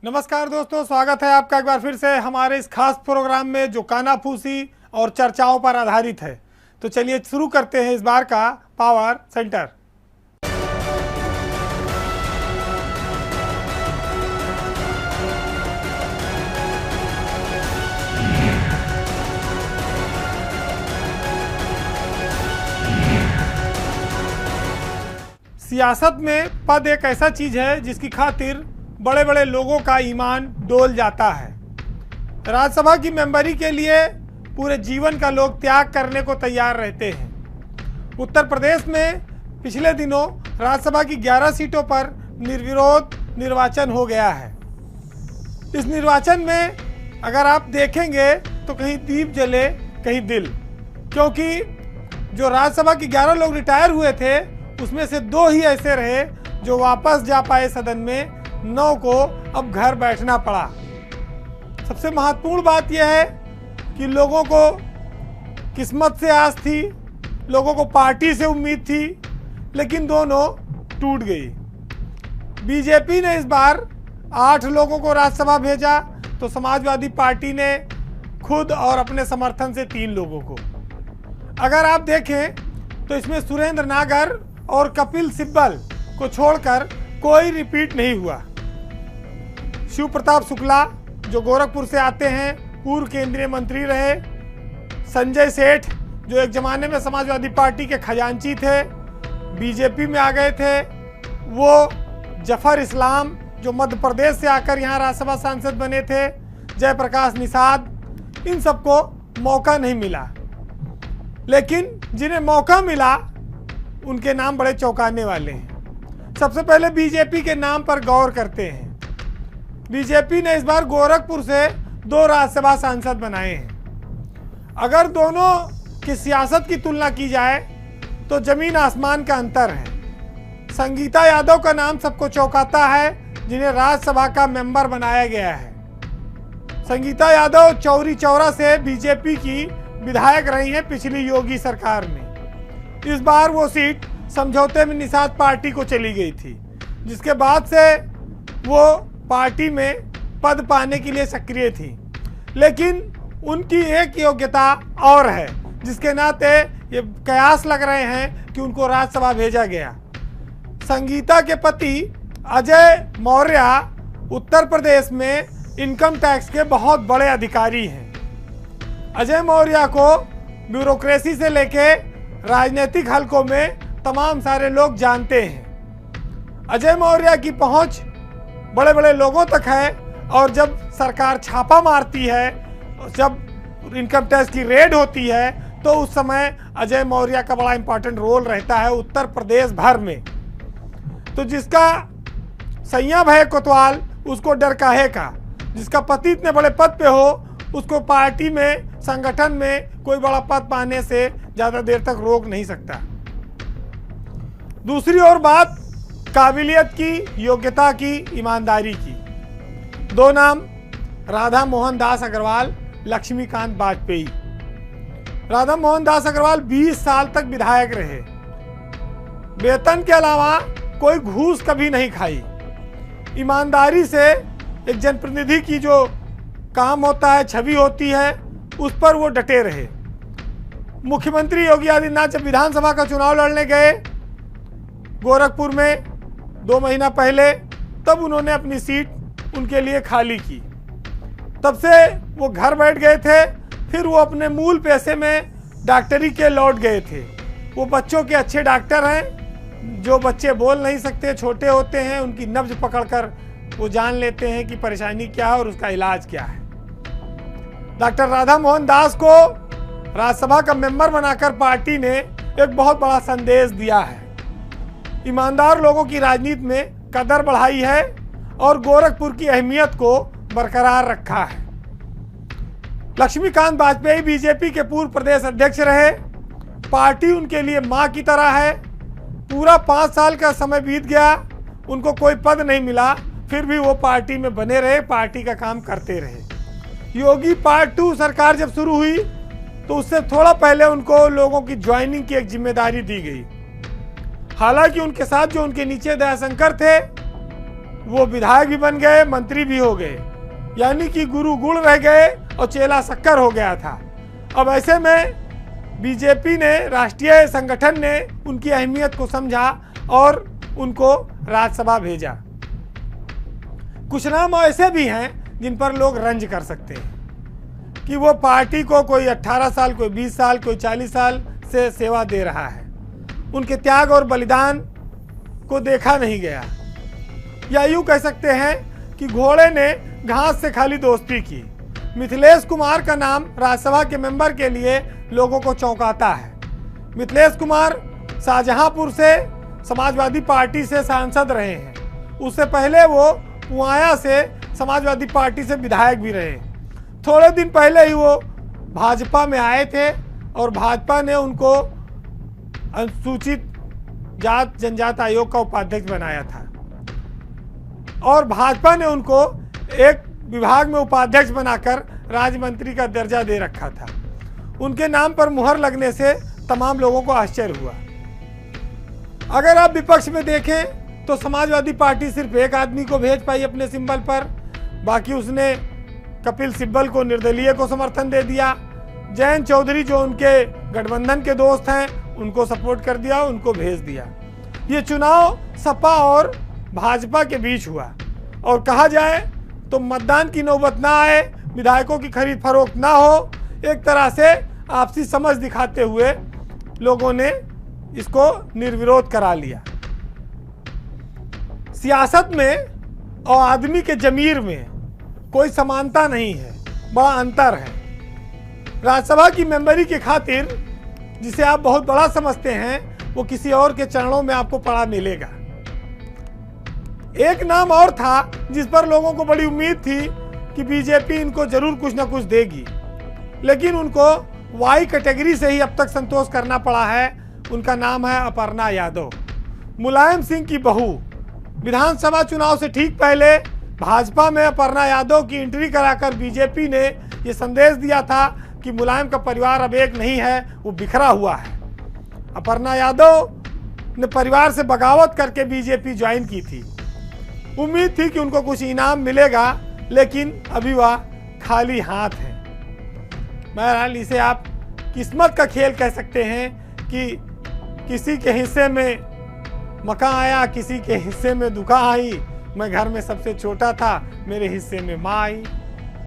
नमस्कार दोस्तों, स्वागत है आपका एक बार फिर से हमारे इस खास प्रोग्राम में जो कानाफूसी और चर्चाओं पर आधारित है। तो चलिए शुरू करते हैं इस बार का पावर सेंटर। सियासत में पद एक ऐसा चीज है जिसकी खातिर बड़े बड़े लोगों का ईमान डोल जाता है। राज्यसभा की मेंबरी के लिए पूरे जीवन का लोग त्याग करने को तैयार रहते हैं। उत्तर प्रदेश में पिछले दिनों राज्यसभा की 11 सीटों पर निर्विरोध निर्वाचन हो गया है। इस निर्वाचन में अगर आप देखेंगे तो कहीं दीप जले कहीं दिल, क्योंकि जो राज्यसभा की 11 लोग रिटायर हुए थे उसमें से 2 ही ऐसे रहे जो वापस जा पाए सदन में, 9 को अब घर बैठना पड़ा। सबसे महत्वपूर्ण बात यह है कि लोगों को किस्मत से आस थी, लोगों को पार्टी से उम्मीद थी, लेकिन दोनों टूट गई। बीजेपी ने इस बार 8 लोगों को राज्यसभा भेजा तो समाजवादी पार्टी ने खुद और अपने समर्थन से 3 लोगों को। अगर आप देखें तो इसमें सुरेंद्र नागर और कपिल सिब्बल को छोड़कर कोई रिपीट नहीं हुआ। शिव प्रताप शुक्ला जो गोरखपुर से आते हैं, पूर्व केंद्रीय मंत्री रहे। संजय सेठ जो एक जमाने में समाजवादी पार्टी के खजांची थे, बीजेपी में आ गए थे। वो जफर इस्लाम जो मध्य प्रदेश से आकर यहाँ राज्यसभा सांसद बने थे। जयप्रकाश निषाद, इन सबको मौका नहीं मिला, लेकिन जिन्हें मौका मिला उनके नाम बड़े चौंकाने वाले हैं। सबसे पहले बीजेपी के नाम पर गौर करते हैं। बीजेपी ने इस बार गोरखपुर से 2 राज्यसभा सांसद बनाए हैं। अगर दोनों की सियासत की तुलना की जाए तो जमीन आसमान का अंतर है। संगीता यादव का नाम सबको चौंकाता है, जिन्हें राज्यसभा का मेंबर बनाया गया है। संगीता यादव चौरी चौरा से बीजेपी की विधायक रही हैं पिछली योगी सरकार में। इस बार वो सीट समझौते में निषाद पार्टी को चली गई थी, जिसके बाद से वो पार्टी में पद पाने के लिए सक्रिय थी। लेकिन उनकी एक योग्यता और है, जिसके नाते ये कयास लग रहे हैं कि उनको राज्यसभा भेजा गया। संगीता के पति अजय मौर्य उत्तर प्रदेश में इनकम टैक्स के बहुत बड़े अधिकारी हैं। अजय मौर्य को ब्यूरोक्रेसी से लेके राजनीतिक हलकों में तमाम सारे लोग जानते हैं। अजय मौर्य की पहुंच बड़े बड़े लोगों तक है, और जब सरकार छापा मारती है, जब इनकम टैक्स की रेड होती है, तो उस समय अजय मौर्य का बड़ा इंपॉर्टेंट रोल रहता है उत्तर प्रदेश भर में। तो जिसका सैया भय कोतवाल उसको डर काहे का, जिसका पति इतने बड़े पद पे हो उसको पार्टी में, संगठन में कोई बड़ा पद पाने से ज़्यादा देर तक रोक नहीं सकता। दूसरी ओर बात काबिलियत की, योग्यता की, ईमानदारी की। 2 नाम राधा मोहन दास अग्रवाल, लक्ष्मीकांत वाजपेयी। राधा मोहन दास अग्रवाल 20 साल तक विधायक रहे। वेतन के अलावा कोई घूस कभी नहीं खाई। ईमानदारी से एक जनप्रतिनिधि की जो काम होता है, छवि होती है, उस पर वो डटे रहे। मुख्यमंत्री योगी आदित्यनाथ जब विधानसभा का चुनाव लड़ने गए गोरखपुर में 2 महीना पहले, तब उन्होंने अपनी सीट उनके लिए खाली की। तब से वो घर बैठ गए थे। फिर वो अपने मूल पेशे में डॉक्टरी के लौट गए थे। वो बच्चों के अच्छे डॉक्टर हैं। जो बच्चे बोल नहीं सकते, छोटे होते हैं, उनकी नब्ज पकड़कर वो जान लेते हैं कि परेशानी क्या है और उसका इलाज क्या है। डॉक्टर राधा मोहन दास को राज्यसभा का मेंबर बनाकर पार्टी ने एक बहुत बड़ा संदेश दिया है। ईमानदार लोगों की राजनीति में कदर बढ़ाई है और गोरखपुर की अहमियत को बरकरार रखा है। लक्ष्मीकांत वाजपेयी बीजेपी के पूर्व प्रदेश अध्यक्ष रहे। पार्टी उनके लिए मां की तरह है। पूरा 5 साल का समय बीत गया, उनको कोई पद नहीं मिला, फिर भी वो पार्टी में बने रहे, पार्टी का काम करते रहे। योगी पार्ट 2 सरकार जब शुरू हुई तो उससे थोड़ा पहले उनको लोगों की ज्वाइनिंग की एक जिम्मेदारी दी गई। हालांकि उनके साथ जो उनके नीचे दयाशंकर थे, वो विधायक भी बन गए, मंत्री भी हो गए, यानी कि गुरु गुड़ रह गए और चेला शक्कर हो गया था। अब ऐसे में बीजेपी ने, राष्ट्रीय संगठन ने उनकी अहमियत को समझा और उनको राज्यसभा भेजा। कुछ नाम ऐसे भी हैं जिन पर लोग रंज कर सकते हैं कि वो पार्टी को कोई 18 साल, कोई 20 साल, कोई 40 साल से सेवा दे रहा है, उनके त्याग और बलिदान को देखा नहीं गया। या यूं कह सकते हैं कि घोड़े ने घास से खाली दोस्ती की। मिथिलेश कुमार का नाम राज्यसभा के मेंबर के लिए लोगों को चौंकाता है। मिथिलेश कुमार शाहजहांपुर से समाजवादी पार्टी से सांसद रहे हैं। उससे पहले वो पुआया से समाजवादी पार्टी से विधायक भी रहे। थोड़े दिन पहले ही वो भाजपा में आए थे और भाजपा ने उनको अनुसूचित जात जनजाति आयोग का उपाध्यक्ष बनाया था और भाजपा ने उनको एक विभाग में उपाध्यक्ष बनाकर राज्य मंत्री का दर्जा दे रखा था। उनके नाम पर मुहर लगने से तमाम लोगों को आश्चर्य हुआ। अगर आप विपक्ष में देखें तो समाजवादी पार्टी सिर्फ एक आदमी को भेज पाई अपने सिंबल पर, बाकी उसने कपिल सिब्बल को, निर्दलीय को समर्थन दे दिया। जयंत चौधरी जो उनके गठबंधन के दोस्त हैं उनको सपोर्ट कर दिया, उनको भेज दिया। ये चुनाव सपा और भाजपा के बीच हुआ और कहा जाए तो मतदान की नौबत ना आए, विधायकों की खरीद फरोख्त ना हो, एक तरह से आपसी समझ दिखाते हुए लोगों ने इसको निर्विरोध करा लिया। सियासत में और आदमी के जमीर में कोई समानता नहीं है, बड़ा अंतर है। राज्यसभा की मेंबरी की खातिर जिसे आप बहुत बड़ा समझते हैं वो किसी और के चरणों में आपको पड़ा मिलेगा। एक नाम और था जिस पर लोगों को बड़ी उम्मीद थी कि बीजेपी इनको जरूर कुछ ना कुछ देगी, लेकिन उनको वाई कैटेगरी से ही अब तक संतोष करना पड़ा है। उनका नाम है अपर्णा यादव। मुलायम सिंह की बहू। विधानसभा चुनाव से ठीक पहले भाजपा में अपर्णा यादव की एंट्री कराकर बीजेपी ने यह संदेश दिया था कि मुलायम का परिवार अब एक नहीं है, वो बिखरा हुआ है। अपर्णा यादव ने परिवार से बगावत करके बीजेपी ज्वाइन की थी। उम्मीद थी कि उनको कुछ इनाम मिलेगा, लेकिन अभी वह खाली हाथ है। बहरहाल इसे आप किस्मत का खेल कह सकते हैं कि किसी के हिस्से में मकान आया, किसी के हिस्से में दुकान आई। मैं घर में सबसे छोटा था, मेरे हिस्से में माँ आई।